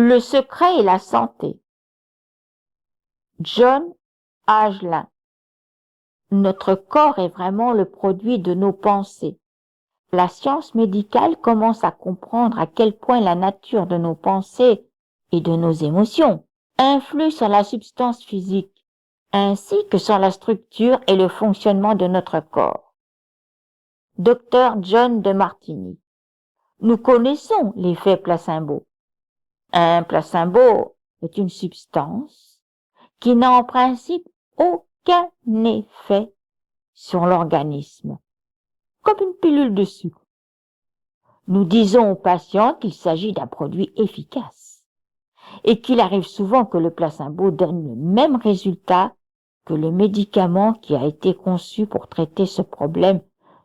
Le secret et la santé. John Agelin. Notre corps est vraiment le produit de nos pensées. La science médicale commence à comprendre à quel point la nature de nos pensées et de nos émotions influe sur la substance physique, ainsi que sur la structure et le fonctionnement de notre corps. Dr John de Martini. Nous connaissons l'effet placebo. Un placebo est une substance qui n'a en principe aucun effet sur l'organisme, comme une pilule de sucre. Nous disons aux patients qu'il s'agit d'un produit efficace et qu'il arrive souvent que le placebo donne le même résultat que le médicament qui a été conçu pour traiter ce problème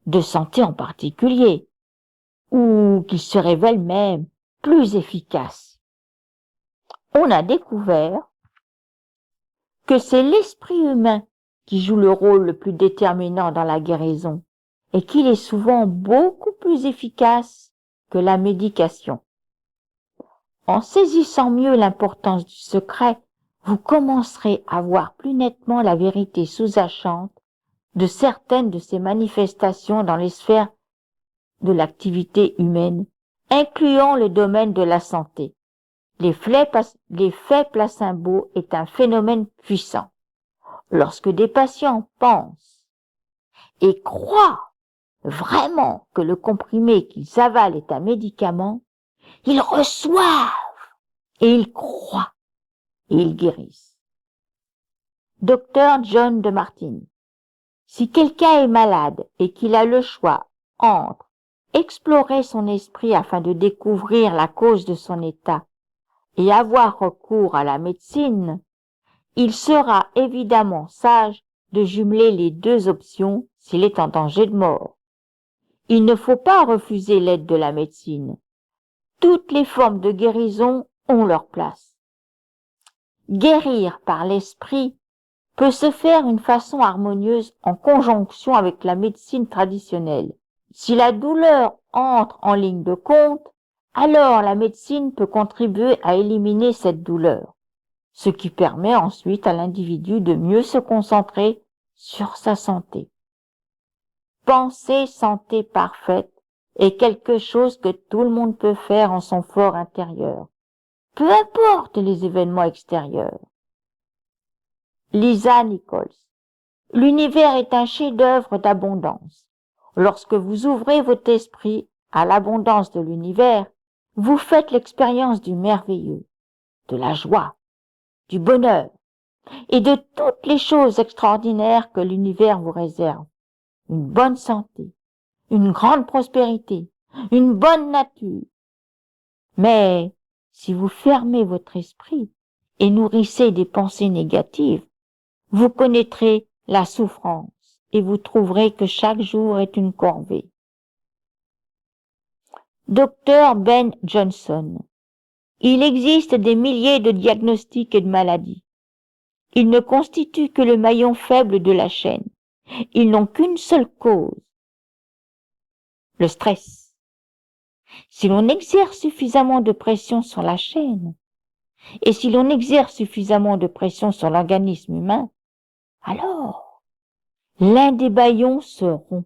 de santé en particulier, ou qu'il se révèle même plus efficace. On a découvert que c'est l'esprit humain qui joue le rôle le plus déterminant dans la guérison et qu'il est souvent beaucoup plus efficace que la médication. En saisissant mieux l'importance du secret, vous commencerez à voir plus nettement la vérité sous-jacente de certaines de ces manifestations dans les sphères de l'activité humaine, incluant le domaine de la santé. L'effet placebo est un phénomène puissant. Lorsque des patients pensent et croient vraiment que le comprimé qu'ils avalent est un médicament, ils reçoivent et ils croient et ils guérissent. Dr John de Martini. Si quelqu'un est malade et qu'il a le choix entre explorer son esprit afin de découvrir la cause de son état et avoir recours à la médecine, il sera évidemment sage de jumeler les deux options s'il est en danger de mort. Il ne faut pas refuser l'aide de la médecine. Toutes les formes de guérison ont leur place. Guérir par l'esprit peut se faire d'une façon harmonieuse en conjonction avec la médecine traditionnelle. Si la douleur entre en ligne de compte, alors la médecine peut contribuer à éliminer cette douleur, ce qui permet ensuite à l'individu de mieux se concentrer sur sa santé. Penser santé parfaite est quelque chose que tout le monde peut faire en son fort intérieur, peu importe les événements extérieurs. Lisa Nichols. L'univers est un chef-d'œuvre d'abondance. Lorsque vous ouvrez votre esprit à l'abondance de l'univers, vous faites l'expérience du merveilleux, de la joie, du bonheur et de toutes les choses extraordinaires que l'univers vous réserve. Une bonne santé, une grande prospérité, une bonne nature. Mais si vous fermez votre esprit et nourrissez des pensées négatives, vous connaîtrez la souffrance et vous trouverez que chaque jour est une corvée. Dr Ben Johnson. Il existe des milliers de diagnostics et de maladies. Ils ne constituent que le maillon faible de la chaîne. Ils n'ont qu'une seule cause, le stress. Si l'on exerce suffisamment de pression sur la chaîne, et si l'on exerce suffisamment de pression sur l'organisme humain, alors l'un des maillons se rompt.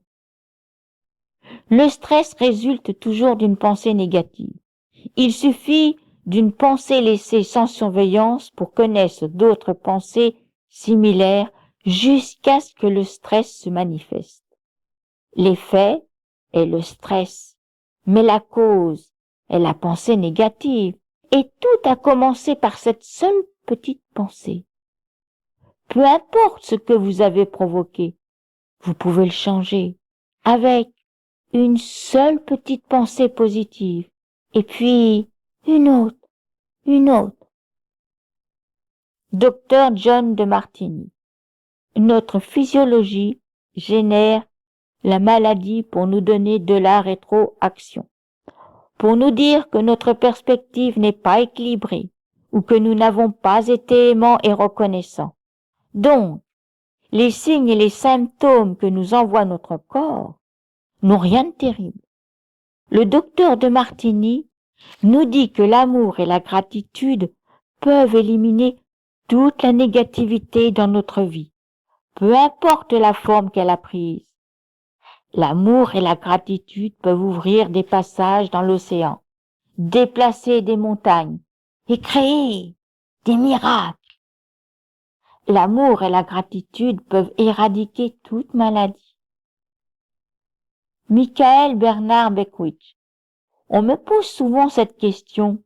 Le stress résulte toujours d'une pensée négative. Il suffit d'une pensée laissée sans surveillance pour connaître d'autres pensées similaires jusqu'à ce que le stress se manifeste. L'effet est le stress, mais la cause est la pensée négative, et tout a commencé par cette seule petite pensée. Peu importe ce que vous avez provoqué, vous pouvez le changer avec une seule petite pensée positive, et puis une autre. Dr John de Martini. Notre physiologie génère la maladie pour nous donner de la rétroaction, pour nous dire que notre perspective n'est pas équilibrée ou que nous n'avons pas été aimants et reconnaissants. Donc, les signes et les symptômes que nous envoie notre corps n'ont rien de terrible. Le docteur de Martini nous dit que l'amour et la gratitude peuvent éliminer toute la négativité dans notre vie, peu importe la forme qu'elle a prise. L'amour et la gratitude peuvent ouvrir des passages dans l'océan, déplacer des montagnes et créer des miracles. L'amour et la gratitude peuvent éradiquer toute maladie. Michael Bernard Beckwith. On me pose souvent cette question.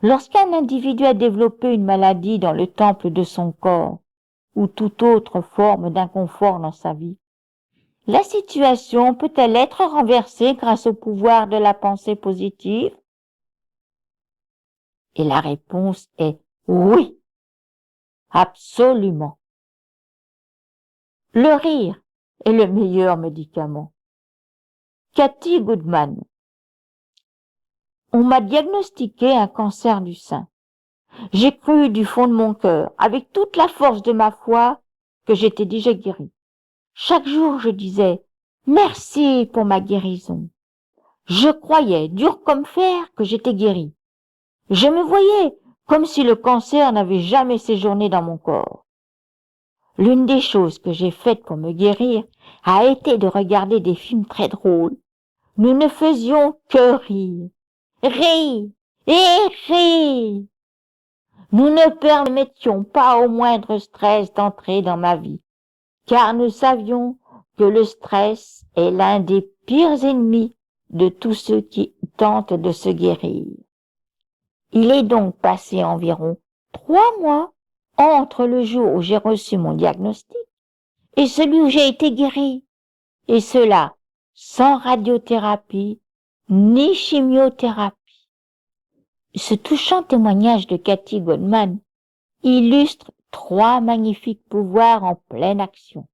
Lorsqu'un individu a développé une maladie dans le temple de son corps, ou toute autre forme d'inconfort dans sa vie, la situation peut-elle être renversée grâce au pouvoir de la pensée positive? Et la réponse est oui, absolument. Le rire est le meilleur médicament. Cathy Goodman. On m'a diagnostiqué un cancer du sein. J'ai cru du fond de mon cœur, avec toute la force de ma foi, que j'étais déjà guérie. Chaque jour, je disais « Merci pour ma guérison ». Je croyais, dur comme fer, que j'étais guérie. Je me voyais comme si le cancer n'avait jamais séjourné dans mon corps. L'une des choses que j'ai faites pour me guérir a été de regarder des films très drôles. Nous ne faisions que rire, rire et rire. Nous ne permettions pas au moindre stress d'entrer dans ma vie, car nous savions que le stress est l'un des pires ennemis de tous ceux qui tentent de se guérir. Il est donc passé environ 3 mois entre le jour où j'ai reçu mon diagnostic et celui où j'ai été guéri, et cela sans radiothérapie ni chimiothérapie. Ce touchant témoignage de Cathy Goodman illustre 3 magnifiques pouvoirs en pleine action.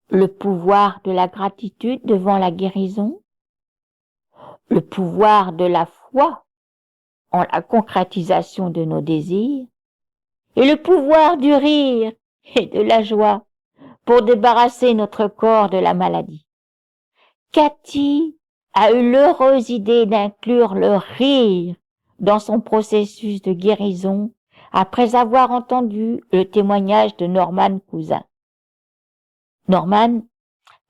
Le pouvoir de la gratitude devant la guérison, le pouvoir de la foi en la concrétisation de nos désirs, et le pouvoir du rire et de la joie pour débarrasser notre corps de la maladie. Cathy a eu l'heureuse idée d'inclure le rire dans son processus de guérison après avoir entendu le témoignage de Norman Cousin. Norman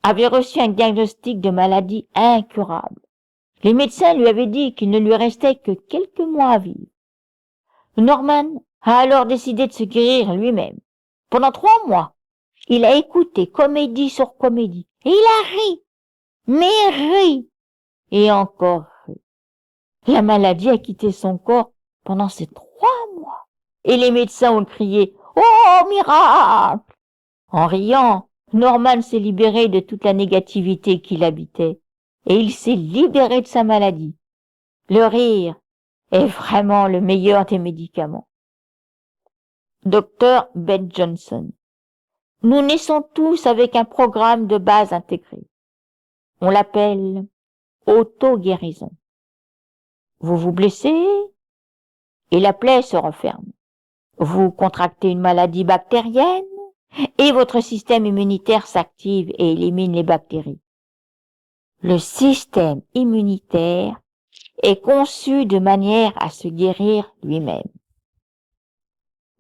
avait reçu un diagnostic de maladie incurable. Les médecins lui avaient dit qu'il ne lui restait que quelques mois à vivre. Norman a alors décidé de se guérir lui-même. Pendant 3 mois, il a écouté comédie sur comédie et il a ri, mais ri et encore ri. La maladie a quitté son corps pendant ces 3 mois et les médecins ont crié « Oh, miracle !» En riant, Norman s'est libéré de toute la négativité qui l'habitait et il s'est libéré de sa maladie. Le rire est vraiment le meilleur des médicaments. Dr. Ben Johnson. Nous naissons tous avec un programme de base intégré. On l'appelle auto-guérison. Vous vous blessez et la plaie se referme. Vous contractez une maladie bactérienne et votre système immunitaire s'active et élimine les bactéries. Le système immunitaire est conçu de manière à se guérir lui-même.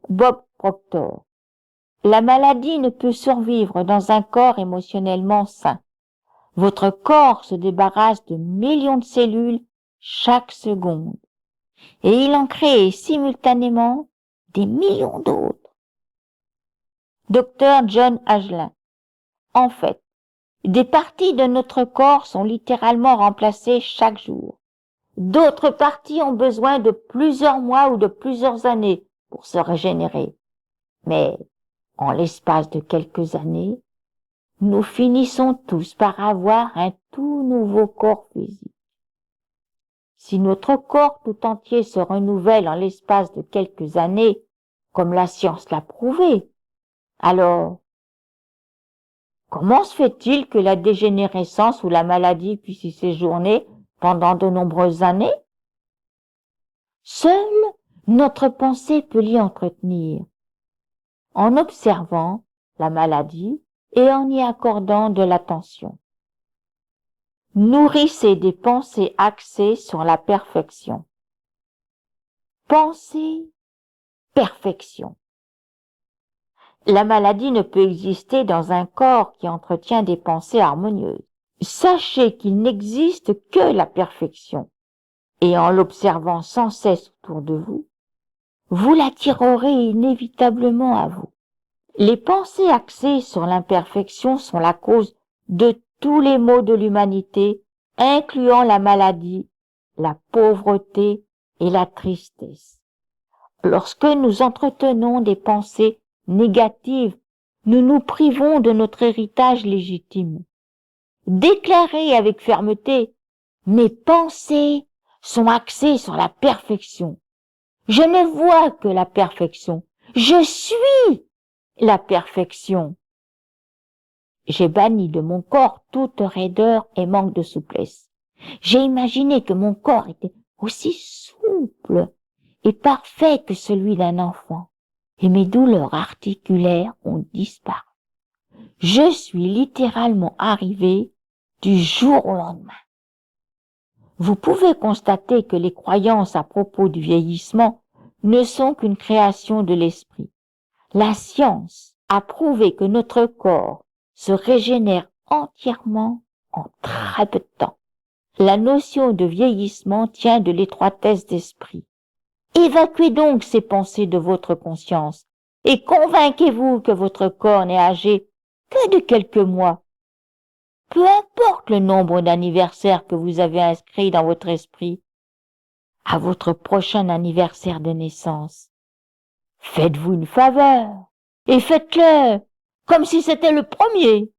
Bob Proctor. La maladie ne peut survivre dans un corps émotionnellement sain. Votre corps se débarrasse de millions de cellules chaque seconde et il en crée simultanément des millions d'autres. Dr. John Hagelin. En fait, des parties de notre corps sont littéralement remplacées chaque jour. D'autres parties ont besoin de plusieurs mois ou de plusieurs années pour se régénérer. Mais en l'espace de quelques années, nous finissons tous par avoir un tout nouveau corps physique. Si notre corps tout entier se renouvelle en l'espace de quelques années, comme la science l'a prouvé, alors comment se fait-il que la dégénérescence ou la maladie puisse y séjourner pendant de nombreuses années? Seule notre pensée peut l'y entretenir, en observant la maladie et en y accordant de l'attention. Nourrissez des pensées axées sur la perfection. Pensée, perfection. La maladie ne peut exister dans un corps qui entretient des pensées harmonieuses. Sachez qu'il n'existe que la perfection, et en l'observant sans cesse autour de vous, vous l'attirerez inévitablement à vous. Les pensées axées sur l'imperfection sont la cause de tous les maux de l'humanité, incluant la maladie, la pauvreté et la tristesse. Lorsque nous entretenons des pensées négatives, nous nous privons de notre héritage légitime. Déclarez avec fermeté: mes pensées sont axées sur la perfection. Je ne vois que la perfection. Je suis la perfection. J'ai banni de mon corps toute raideur et manque de souplesse. J'ai imaginé que mon corps était aussi souple et parfait que celui d'un enfant, et mes douleurs articulaires ont disparu. Je suis littéralement arrivé du jour au lendemain. Vous pouvez constater que les croyances à propos du vieillissement ne sont qu'une création de l'esprit. La science a prouvé que notre corps se régénère entièrement en très peu de temps. La notion de vieillissement tient de l'étroitesse d'esprit. Évacuez donc ces pensées de votre conscience et convainquez-vous que votre corps n'est âgé que de quelques mois. Peu importe le nombre d'anniversaires que vous avez inscrits dans votre esprit, à votre prochain anniversaire de naissance, faites-vous une faveur et faites-le comme si c'était le premier.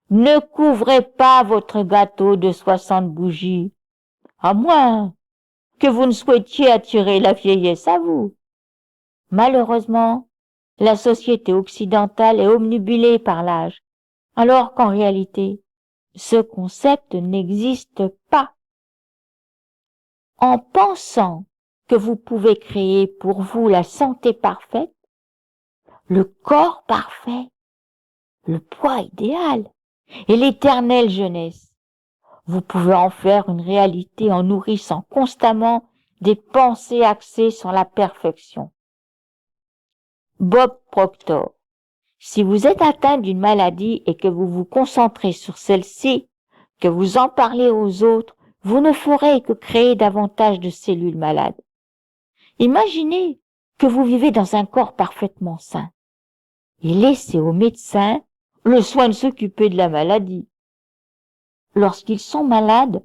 Ne couvrez pas votre gâteau de 60 bougies, à moins que vous ne souhaitiez attirer la vieillesse à vous. Malheureusement, la société occidentale est obnubilée par l'âge, alors qu'en réalité, ce concept n'existe pas. En pensant que vous pouvez créer pour vous la santé parfaite, le corps parfait, le poids idéal et l'éternelle jeunesse, vous pouvez en faire une réalité en nourrissant constamment des pensées axées sur la perfection. Bob Proctor. Si vous êtes atteint d'une maladie et que vous vous concentrez sur celle-ci, que vous en parlez aux autres, vous ne ferez que créer davantage de cellules malades. Imaginez que vous vivez dans un corps parfaitement sain et laissez aux médecins le soin de s'occuper de la maladie. Lorsqu'ils sont malades,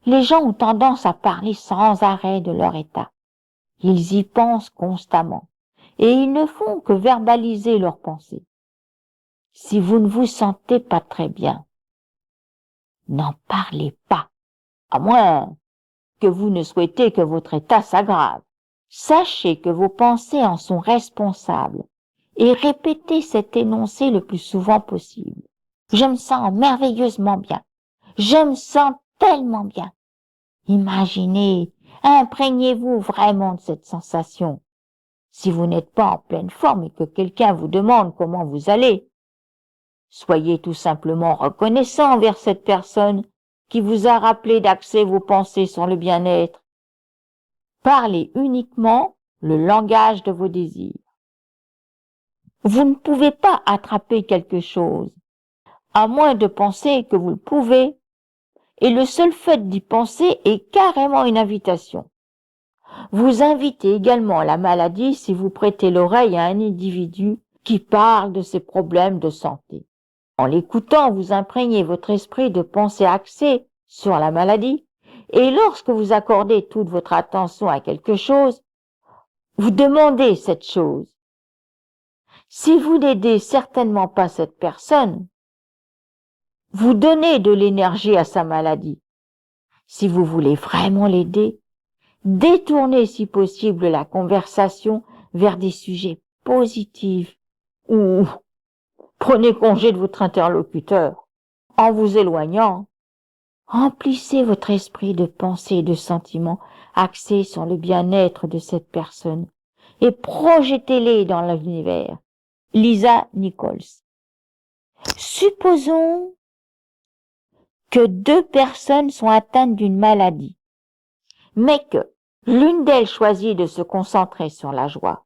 les gens ont tendance à parler sans arrêt de leur état. Ils y pensent constamment et ils ne font que verbaliser leurs pensées. Si vous ne vous sentez pas très bien, n'en parlez pas, à moins que vous ne souhaitez que votre état s'aggrave. Sachez que vos pensées en sont responsables et répétez cet énoncé le plus souvent possible. Je me sens merveilleusement bien. Je me sens tellement bien. Imaginez, imprégnez-vous vraiment de cette sensation. Si vous n'êtes pas en pleine forme et que quelqu'un vous demande comment vous allez, soyez tout simplement reconnaissant envers cette personne qui vous a rappelé d'axer vos pensées sur le bien-être. Parlez uniquement le langage de vos désirs. Vous ne pouvez pas attraper quelque chose, à moins de penser que vous le pouvez, et le seul fait d'y penser est carrément une invitation. Vous invitez également la maladie si vous prêtez l'oreille à un individu qui parle de ses problèmes de santé. En l'écoutant, vous imprégnez votre esprit de pensées axées sur la maladie, et lorsque vous accordez toute votre attention à quelque chose, vous demandez cette chose. Si vous n'aidez certainement pas cette personne, vous donnez de l'énergie à sa maladie. Si vous voulez vraiment l'aider, détournez si possible la conversation vers des sujets positifs ou prenez congé de votre interlocuteur. En vous éloignant, remplissez votre esprit de pensées et de sentiments axés sur le bien-être de cette personne et projetez-les dans l'univers. Lisa Nichols. Supposons que deux personnes sont atteintes d'une maladie, mais que l'une d'elles choisit de se concentrer sur la joie,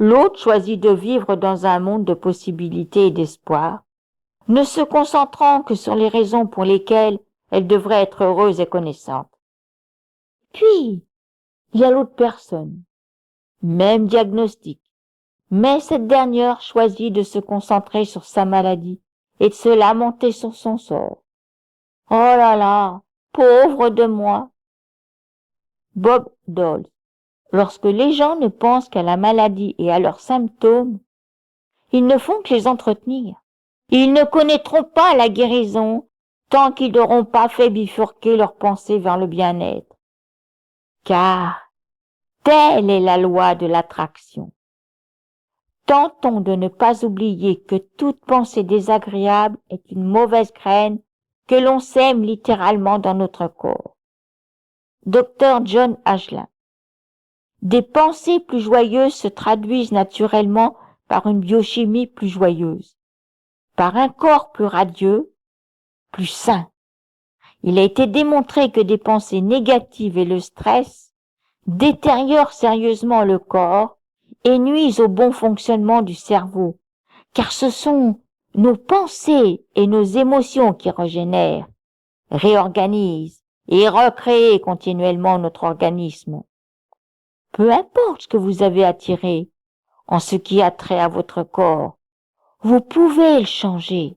l'autre choisit de vivre dans un monde de possibilités et d'espoir, ne se concentrant que sur les raisons pour lesquelles elle devrait être heureuse et connaissante. Puis, il y a l'autre personne, même diagnostic, mais cette dernière choisit de se concentrer sur sa maladie et de se lamenter sur son sort. Oh là là, pauvre de moi! Bob Dole. Lorsque les gens ne pensent qu'à la maladie et à leurs symptômes, ils ne font que les entretenir. Ils ne connaîtront pas la guérison tant qu'ils n'auront pas fait bifurquer leurs pensées vers le bien-être. Car telle est la loi de l'attraction. Tentons de ne pas oublier que toute pensée désagréable est une mauvaise graine que l'on sème littéralement dans notre corps. Dr John Ashland. Des pensées plus joyeuses se traduisent naturellement par une biochimie plus joyeuse, par un corps plus radieux, plus sain. Il a été démontré que des pensées négatives et le stress détériorent sérieusement le corps et nuisent au bon fonctionnement du cerveau, car ce sont nos pensées et nos émotions qui régénèrent, réorganisent et recréent continuellement notre organisme. Peu importe ce que vous avez attiré en ce qui a trait à votre corps, vous pouvez le changer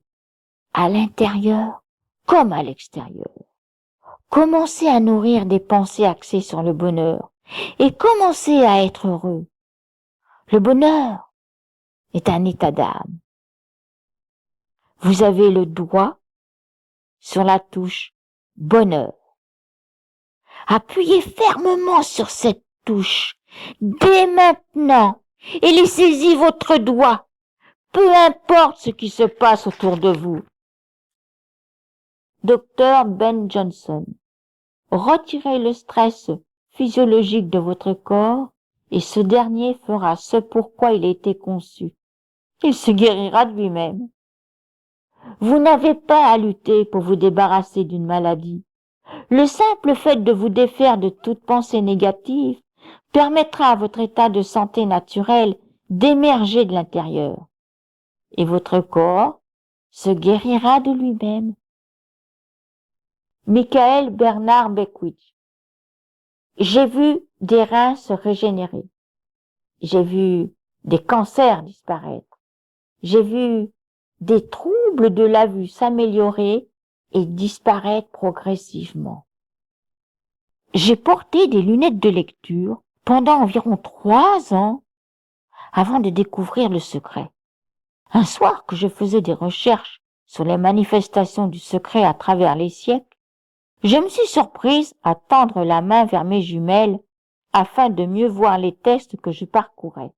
à l'intérieur comme à l'extérieur. Commencez à nourrir des pensées axées sur le bonheur et commencez à être heureux. Le bonheur est un état d'âme. Vous avez le doigt sur la touche bonheur. Appuyez fermement sur cette touche dès maintenant et laissez-y votre doigt, peu importe ce qui se passe autour de vous. Dr Ben Johnson. Retirez le stress physiologique de votre corps et ce dernier fera ce pourquoi il a été conçu. Il se guérira de lui-même. Vous n'avez pas à lutter pour vous débarrasser d'une maladie. Le simple fait de vous défaire de toute pensée négative permettra à votre état de santé naturel d'émerger de l'intérieur. Et votre corps se guérira de lui-même. Michael Bernard Beckwith. J'ai vu des reins se régénérer. J'ai vu des cancers disparaître. J'ai vu des troubles de la vue s'améliorer et disparaître progressivement. J'ai porté des lunettes de lecture pendant environ 3 ans avant de découvrir le secret. Un soir que je faisais des recherches sur les manifestations du secret à travers les siècles, je me suis surprise à tendre la main vers mes jumelles afin de mieux voir les textes que je parcourais.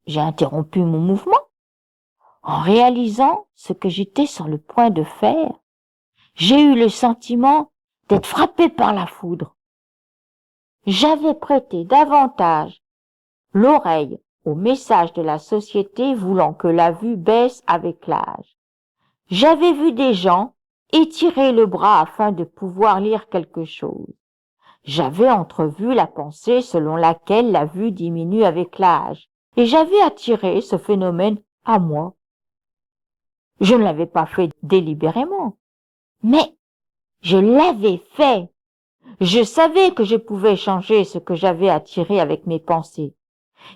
J'ai interrompu mon mouvement en réalisant ce que j'étais sur le point de faire. J'ai eu le sentiment d'être frappé par la foudre. J'avais prêté davantage l'oreille aux messages de la société voulant que la vue baisse avec l'âge. J'avais vu des gens étirer le bras afin de pouvoir lire quelque chose. J'avais entrevu la pensée selon laquelle la vue diminue avec l'âge, et j'avais attiré ce phénomène à moi. Je ne l'avais pas fait délibérément, mais je l'avais fait. Je savais que je pouvais changer ce que j'avais attiré avec mes pensées,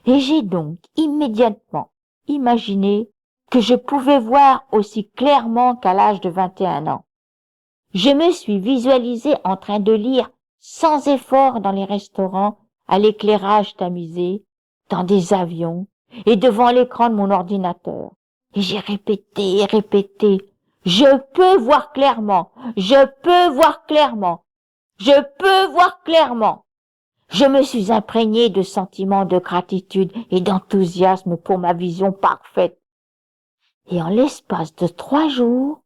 et j'ai donc immédiatement imaginé que je pouvais voir aussi clairement qu'à l'âge de 21 ans. Je me suis visualisé en train de lire sans effort dans les restaurants, à l'éclairage tamisé, dans des avions et devant l'écran de mon ordinateur. Et j'ai répété et répété, je peux voir clairement, je peux voir clairement, je peux voir clairement. Je me suis imprégné de sentiments de gratitude et d'enthousiasme pour ma vision parfaite. Et en l'espace de 3 jours,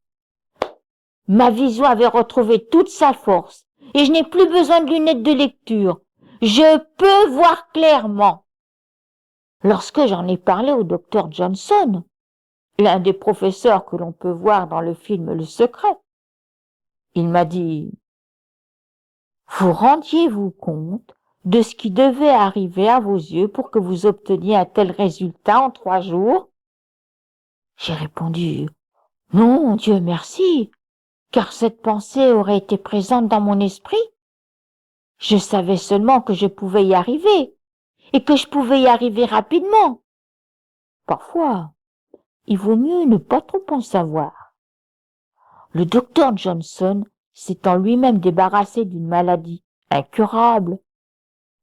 ma vision avait retrouvé toute sa force et je n'ai plus besoin de lunettes de lecture. Je peux voir clairement. Lorsque j'en ai parlé au docteur Johnson, l'un des professeurs que l'on peut voir dans le film Le Secret, Il m'a dit, vous rendiez-vous compte de ce qui devait arriver à vos yeux pour que vous obteniez un tel résultat en 3 jours? J'ai répondu, non, Dieu merci, car cette pensée aurait été présente dans mon esprit. Je savais seulement que je pouvais y arriver, et que je pouvais y arriver rapidement. Parfois, il vaut mieux ne pas trop en savoir. Le docteur Johnson s'étant lui-même débarrassé d'une maladie incurable,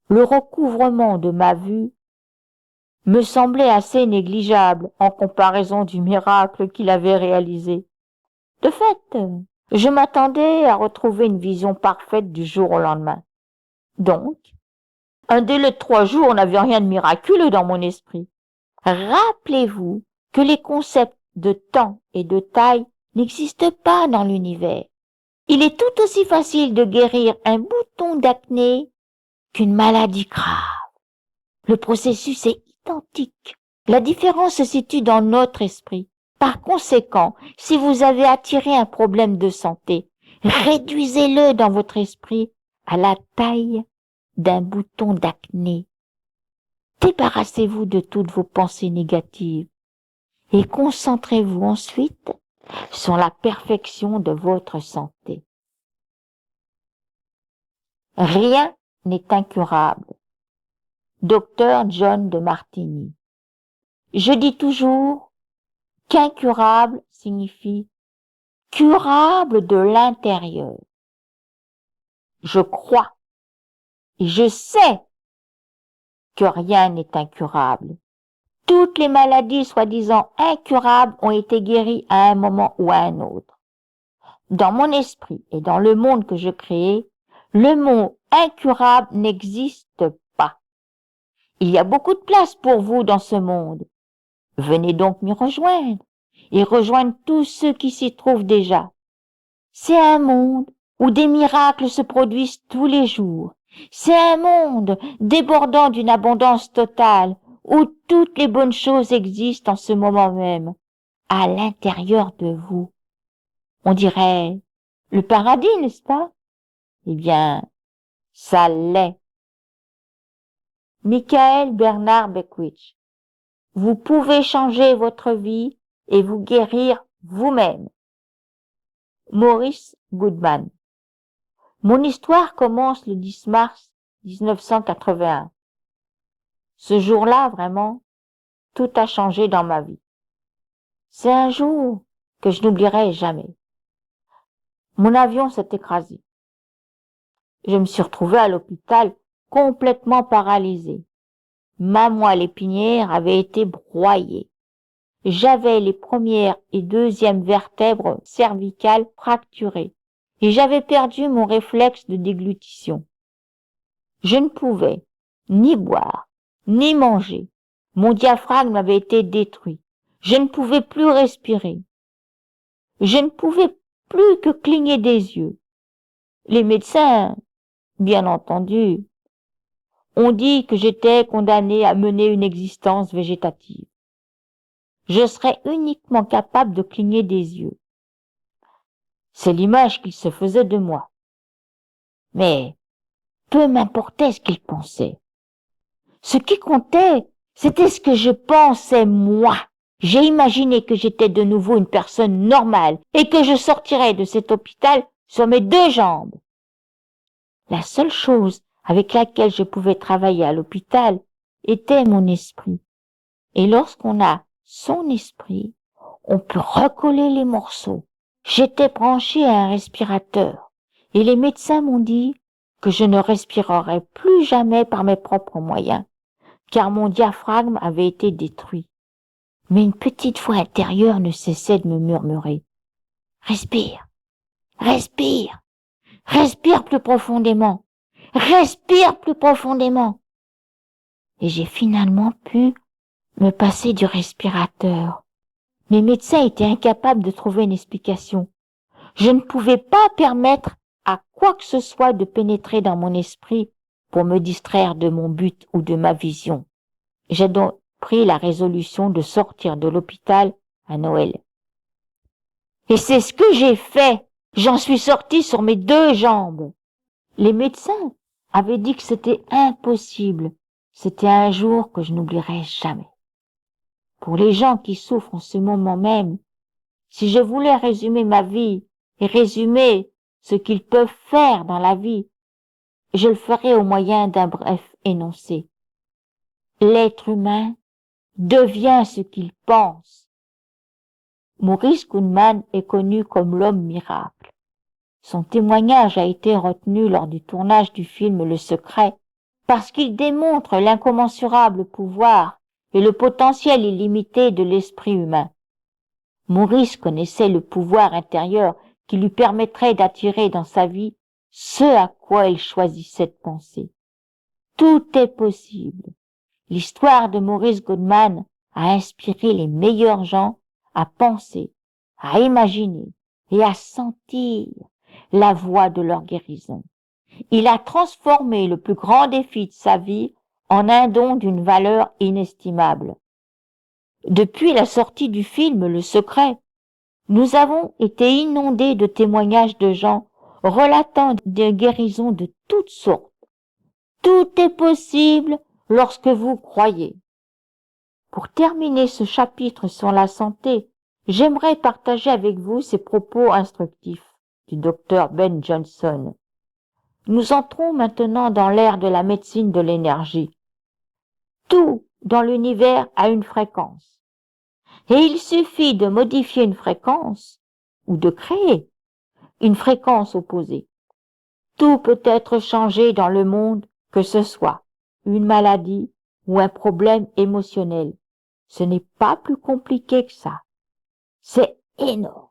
le recouvrement de ma vue me semblait assez négligeable en comparaison du miracle qu'il avait réalisé. De fait, je m'attendais à retrouver une vision parfaite du jour au lendemain. Donc, un délai de 3 jours n'avait rien de miraculeux dans mon esprit. Rappelez-vous que les concepts de temps et de taille n'existent pas dans l'univers. Il est tout aussi facile de guérir un bouton d'acné qu'une maladie grave. Le processus est identique. La différence se situe dans notre esprit. Par conséquent, si vous avez attiré un problème de santé, réduisez-le dans votre esprit à la taille d'un bouton d'acné. Débarrassez-vous de toutes vos pensées négatives et concentrez-vous ensuite sur la perfection de votre santé. Rien n'est incurable. Docteur John de Martini. Je dis toujours qu'incurable signifie curable de l'intérieur. Je crois et je sais que rien n'est incurable. Toutes les maladies soi-disant incurables ont été guéries à un moment ou à un autre. Dans mon esprit et dans le monde que je crée, le mot incurable n'existe pas. Il y a beaucoup de place pour vous dans ce monde. Venez donc m'y rejoindre et rejoindre tous ceux qui s'y trouvent déjà. C'est un monde où des miracles se produisent tous les jours. C'est un monde débordant d'une abondance totale, où toutes les bonnes choses existent en ce moment même, à l'intérieur de vous. On dirait le paradis, n'est-ce pas? Eh bien, ça l'est. Michael Bernard Beckwith. Vous pouvez changer votre vie et vous guérir vous-même. Maurice Goodman. Mon histoire commence le 10 mars 1981. Ce jour-là, vraiment, tout a changé dans ma vie. C'est un jour que je n'oublierai jamais. Mon avion s'est écrasé. Je me suis retrouvée à l'hôpital complètement paralysée. Ma moelle épinière avait été broyée. J'avais les premières et deuxièmes vertèbres cervicales fracturées et j'avais perdu mon réflexe de déglutition. Je ne pouvais ni boire, ni manger. Mon diaphragme avait été détruit. Je ne pouvais plus respirer. Je ne pouvais plus que cligner des yeux. Les médecins, bien entendu, ont dit que j'étais condamnée à mener une existence végétative. Je serais uniquement capable de cligner des yeux. C'est l'image qu'ils se faisaient de moi. Mais peu m'importait ce qu'ils pensaient. Ce qui comptait, c'était ce que je pensais moi. J'ai imaginé que j'étais de nouveau une personne normale et que je sortirais de cet hôpital sur mes 2 jambes. La seule chose avec laquelle je pouvais travailler à l'hôpital était mon esprit. Et lorsqu'on a son esprit, on peut recoller les morceaux. J'étais branchée à un respirateur et les médecins m'ont dit que je ne respirerais plus jamais par mes propres moyens, car mon diaphragme avait été détruit. Mais une petite voix intérieure ne cessait de me murmurer. Respire, respire, respire plus profondément, respire plus profondément. Et j'ai finalement pu me passer du respirateur. Mes médecins étaient incapables de trouver une explication. Je ne pouvais pas permettre à quoi que ce soit de pénétrer dans mon esprit pour me distraire de mon but ou de ma vision. J'ai donc pris la résolution de sortir de l'hôpital à Noël. Et c'est ce que j'ai fait. J'en suis sortie sur mes 2 jambes. Les médecins avaient dit que c'était impossible. C'était un jour que je n'oublierai jamais. Pour les gens qui souffrent en ce moment même, si je voulais résumer ma vie et résumer ce qu'ils peuvent faire dans la vie, je le ferais au moyen d'un bref énoncé. L'être humain devient ce qu'il pense. Maurice Goodman est connu comme l'homme miracle. Son témoignage a été retenu lors du tournage du film Le Secret parce qu'il démontre l'incommensurable pouvoir et le potentiel illimité de l'esprit humain. Maurice connaissait le pouvoir intérieur qui lui permettrait d'attirer dans sa vie ce à quoi il choisissait de penser. Tout est possible. L'histoire de Maurice Goodman a inspiré les meilleurs gens à penser, à imaginer et à sentir la voie de leur guérison. Il a transformé le plus grand défi de sa vie en un don d'une valeur inestimable. Depuis la sortie du film Le Secret, nous avons été inondés de témoignages de gens relatant des guérisons de toutes sortes. Tout est possible lorsque vous croyez. Pour terminer ce chapitre sur la santé, j'aimerais partager avec vous ces propos instructifs du docteur Ben Johnson. Nous entrons maintenant dans l'ère de la médecine de l'énergie. Tout dans l'univers a une fréquence. Et il suffit de modifier une fréquence ou de créer une fréquence opposée. Tout peut être changé dans le monde, que ce soit une maladie ou un problème émotionnel. Ce n'est pas plus compliqué que ça. C'est énorme.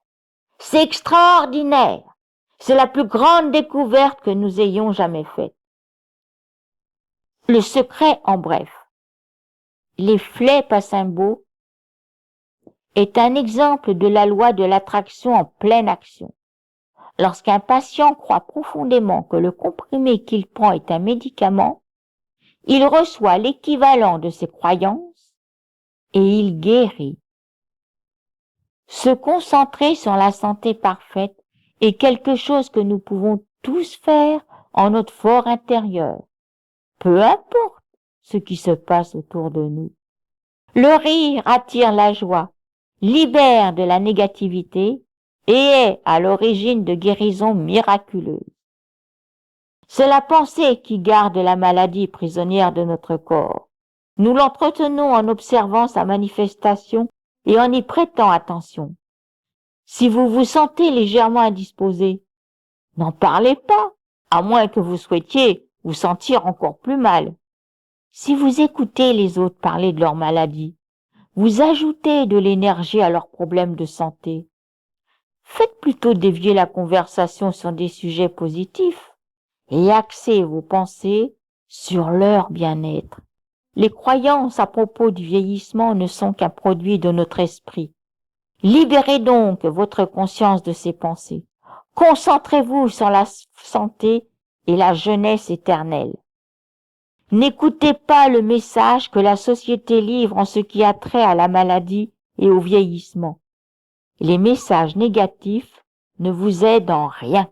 C'est extraordinaire. C'est la plus grande découverte que nous ayons jamais faite. Le secret en bref. L'effet placebo est un exemple de la loi de l'attraction en pleine action. Lorsqu'un patient croit profondément que le comprimé qu'il prend est un médicament, il reçoit l'équivalent de ses croyances et il guérit. Se concentrer sur la santé parfaite est quelque chose que nous pouvons tous faire en notre fort intérieur, peu importe ce qui se passe autour de nous. Le rire attire la joie, libère de la négativité et est à l'origine de guérisons miraculeuses. C'est la pensée qui garde la maladie prisonnière de notre corps. Nous l'entretenons en observant sa manifestation et en y prêtant attention. Si vous vous sentez légèrement indisposé, n'en parlez pas, à moins que vous souhaitiez vous sentir encore plus mal. Si vous écoutez les autres parler de leur maladie, vous ajoutez de l'énergie à leurs problèmes de santé. Faites plutôt dévier la conversation sur des sujets positifs et axez vos pensées sur leur bien-être. Les croyances à propos du vieillissement ne sont qu'un produit de notre esprit. Libérez donc votre conscience de ces pensées. Concentrez-vous sur la santé et la jeunesse éternelle. N'écoutez pas le message que la société livre en ce qui a trait à la maladie et au vieillissement. Les messages négatifs ne vous aident en rien.